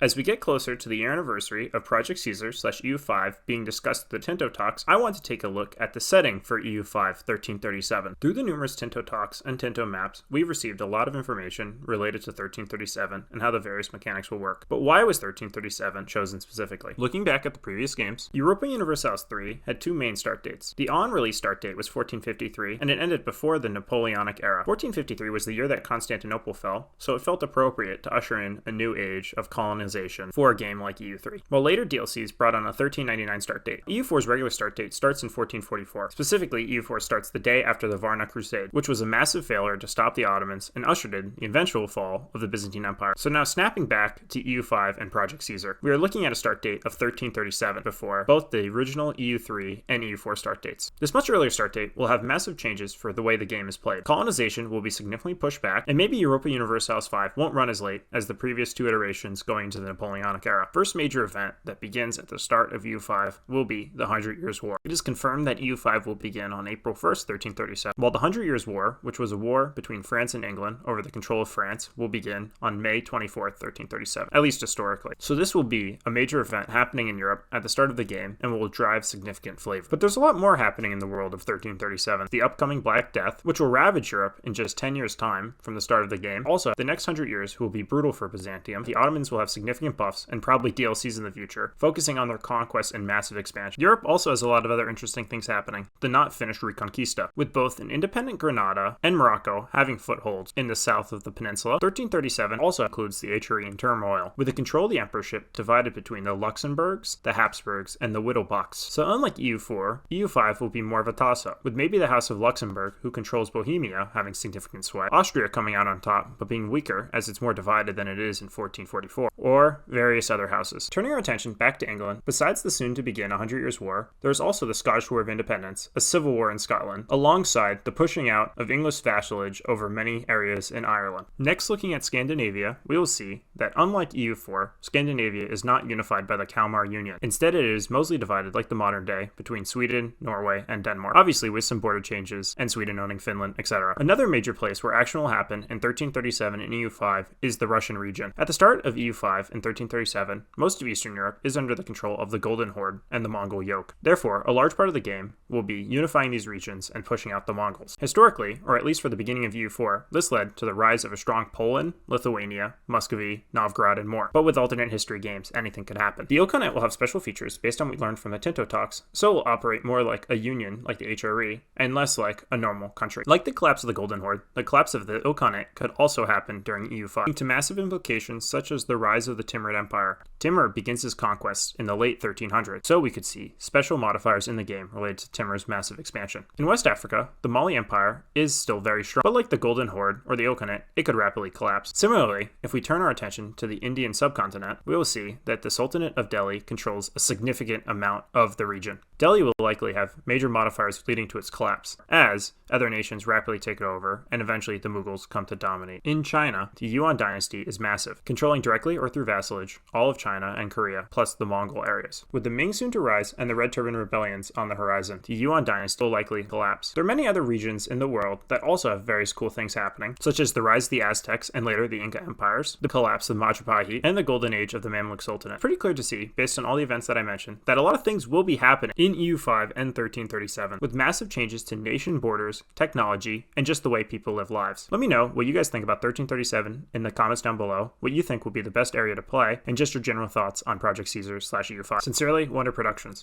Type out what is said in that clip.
As we get closer to the year anniversary of Project Caesar / EU5 being discussed at the Tinto Talks, I want to take a look at the setting for EU5 1337. Through the numerous Tinto Talks and Tinto Maps, we've received a lot of information related to 1337 and how the various mechanics will work. But why was 1337 chosen specifically? Looking back at the previous games, Europa Universalis 3 had two main start dates. The on-release start date was 1453, and it ended before the Napoleonic era. 1453 was the year that Constantinople fell, so it felt appropriate to usher in a new age of colonization for a game like EU3. While later DLCs brought on a 1399 start date, EU4's regular start date starts in 1444. Specifically, EU4 starts the day after the Varna Crusade, which was a massive failure to stop the Ottomans and ushered in the eventual fall of the Byzantine Empire. So now snapping back to EU5 and Project Caesar, we are looking at a start date of 1337 before both the original EU3 and EU4 start dates. This much earlier start date will have massive changes for the way the game is played. Colonization will be significantly pushed back, and maybe Europa Universalis 5 won't run as late as the previous two iterations going into the Napoleonic era. First major event that begins at the start of EU5 will be the Hundred Years War. It is confirmed that EU5 will begin on April 1st, 1337, while the Hundred Years War, which was a war between France and England over the control of France, will begin on May 24th, 1337, at least historically. So this will be a major event happening in Europe at the start of the game and will drive significant flavor. But there's a lot more happening in the world of 1337. The upcoming Black Death, which will ravage Europe in just 10 years' time from the start of the game. Also, the next 100 years will be brutal for Byzantium. The Ottomans will have significant buffs and probably DLCs in the future, focusing on their conquest and massive expansion. Europe also has a lot of other interesting things happening. The not finished Reconquista, with both an independent Granada and Morocco having footholds in the south of the peninsula. 1337 also includes the HRE in turmoil, with the control of the emperorship divided between the Luxembourgs, the Habsburgs, and the Wittelsbachs. So unlike EU4, EU5 will be more of a toss-up, with maybe the House of Luxembourg, who controls Bohemia, having significant sway, Austria coming out on top, but being weaker as it's more divided than it is in 1444, or various other houses. Turning our attention back to England, besides the soon-to-begin 100 Years' War, there is also the Scottish War of Independence, a civil war in Scotland, alongside the pushing out of English vassalage over many areas in Ireland. Next, looking at Scandinavia, we will see that unlike EU4, Scandinavia is not unified by the Kalmar Union. Instead, it is mostly divided like the modern day between Sweden, Norway, and Denmark, obviously with some border changes and Sweden owning Finland, etc. Another major place where action will happen in 1337 in EU5 is the Russian region. At the start of EU5 in 1337, most of Eastern Europe is under the control of the Golden Horde and the Mongol yoke. Therefore, a large part of the game will be unifying these regions and pushing out the Mongols. Historically, or at least for the beginning of EU4, this led to the rise of a strong Poland, Lithuania, Muscovy, Novgorod, and more. But with alternate history games, anything could happen. The Ilkhanate will have special features based on what we learned from the Tinto Talks, so it will operate more like a union like the HRE, and less like a normal country. Like the collapse of the Golden Horde, the collapse of the Ilkhanate could also happen during EU5, leading to massive implications such as the rise of the Timurid Empire. Timur begins his conquest in the late 1300s, so we could see special modifiers in the game related to Timur's massive expansion. In West Africa, the Mali Empire is still very strong, but like the Golden Horde or the Ilkhanate, it could rapidly collapse. Similarly, if we turn our attention to the Indian subcontinent, we will see that the Sultanate of Delhi controls a significant amount of the region. Delhi will likely have major modifiers leading to its collapse, as other nations rapidly take it over, and eventually the Mughals come to dominate. In China, the Yuan dynasty is massive, controlling directly or through vassalage all of China and Korea, plus the Mongol areas. With the Ming soon to rise and the Red Turban rebellions on the horizon, the Yuan dynasty will likely collapse. There are many other regions in the world that also have various cool things happening, such as the rise of the Aztecs and later the Inca empires, the collapse of Majapahit, and the golden age of the Mamluk Sultanate. Pretty clear to see, based on all the events that I mentioned, that a lot of things will be happening in EU5 and 1337, with massive changes to nation borders, technology, and just the way people live lives. Let me know what you guys think about 1337 in the comments down below, what you think will be the best area to play, and just your general thoughts on Project Caesar / EU5. Sincerely, Wonder Productions.